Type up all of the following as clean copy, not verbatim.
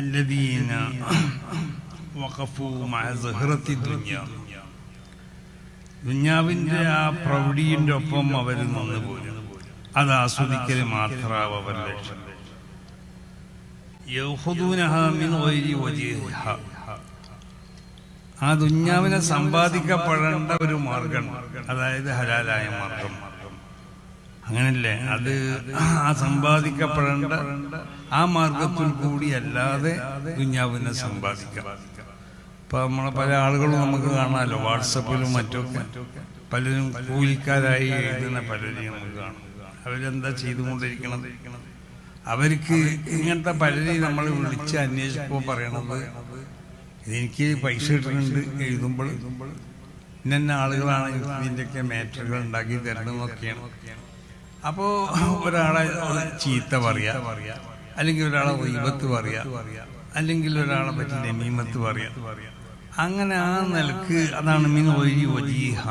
الذين وقفوا مع زهرة الدنيا ദുനിയാവിന്റെ ആ പ്രൗഢിയുടെ ഒപ്പം അവർ നിന്നുപോയി. അത് ആസ്വദിക്കൽ മാത്രമാവും അവരുടെ ലക്ഷ്യം. യഖുദൂനഹാ മിൻ ഗൈരി വജ്ഹിഹ, ആ ദുനിയാവിനെ സമ്പാദിക്കപ്പെടേണ്ട ഒരു മാർഗം, അതായത് ഹലാലായ മാർഗം. അങ്ങനല്ലേ? അത് ആ സമ്പാദിക്കപ്പെടേണ്ട ആ മാർഗത്തിൽ കൂടി അല്ലാതെ ദുനിയാവിനെ സമ്പാദിക്കാം. ഇപ്പൊ നമ്മളെ പല ആളുകളും നമുക്ക് കാണാമല്ലോ, വാട്സപ്പിലും മറ്റൊക്കെ പലരും കൂലിക്കാരായി എഴുതുന്ന പലരെയും നമുക്ക് കാണാം. അവരെന്താ ചെയ്തുകൊണ്ടിരിക്കണത്? അവർക്ക് ഇങ്ങനത്തെ പലരെയും നമ്മൾ വിളിച്ച് അന്വേഷിക്കുമ്പോൾ പറയണത്, എനിക്ക് പൈസ കിട്ടുന്നുണ്ട്, എഴുതുമ്പോൾ ഇന്ന ആളുകളാണ് ഇതിൻ്റെയൊക്കെ മാറ്ററുകൾ ഉണ്ടാക്കി തരണമെന്നൊക്കെയാണ്. അപ്പോൾ ഒരാളെ ചീത്ത പറയാ, അല്ലെങ്കിൽ ഒരാളെ ഗീബത്ത് പറയാ, അല്ലെങ്കിൽ ഒരാളെ പറ്റി നമീമത്ത് പറയാ. അങ്ങനെ ആ നിലക്ക് അതാണ് മിൻ ഗൈരി വജ്ഹിഹ.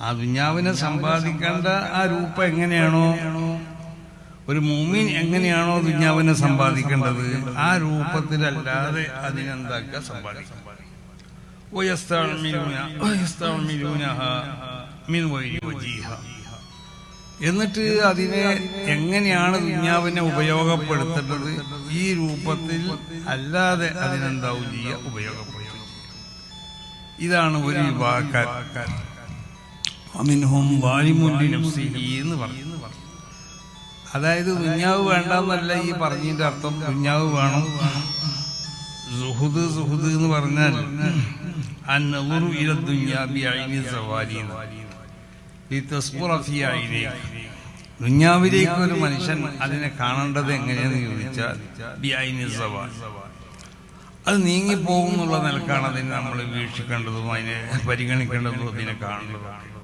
ആ ദുനിയാവിനെ സമ്പാദിക്കേണ്ട ആ രൂപം എങ്ങനെയാണോ, ഒരു മുഅ്മിൻ എങ്ങനെയാണോ ദുനിയാവിനെ സമ്പാദിക്കേണ്ടത്, ആ രൂപത്തിലല്ലാതെ അതിനെന്താക്കുക സമ്പാദിക്കാം. എന്നിട്ട് അതിനെ എങ്ങനെയാണ് ദുനിയാവിനെ ഉപയോഗപ്പെടുത്തേണ്ടത്, ഈ രൂപത്തിൽ അല്ലാതെ അതിനെന്താവും ചെയ്യുക, ഉപയോഗപ്പെടുത്തുക. ഇതാണ് ഒരു വിഭാഗക്കാർ. മിൻഹും വാലിമുൻ ലിനഫ്സിഹി എന്ന് പറഞ്ഞു. അതായത് ദുനിയാവ് വേണ്ടെന്നല്ല ഈ പറഞ്ഞതിന്റെ അർത്ഥം. ദുനിയാവ് വേണം. സുഹുദ് എന്ന് പറഞ്ഞാൽ അന്നദുറു ഇല ദുനിയാ ബിഐനി സവാരി, ദുനിയാവിലേക്ക് ഒരു മനുഷ്യൻ അതിനെ കാണേണ്ടത് എങ്ങനെയെന്ന് ചോദിച്ചാൽ ബിഐനി സവാരി, അത് നീങ്ങിപ്പോകുന്നുള്ള നിലക്കാണ് അതിനെ നമ്മൾ വീക്ഷിക്കേണ്ടതും അതിനെ പരിഗണിക്കേണ്ടതും അതിനെ കാണേണ്ടതും.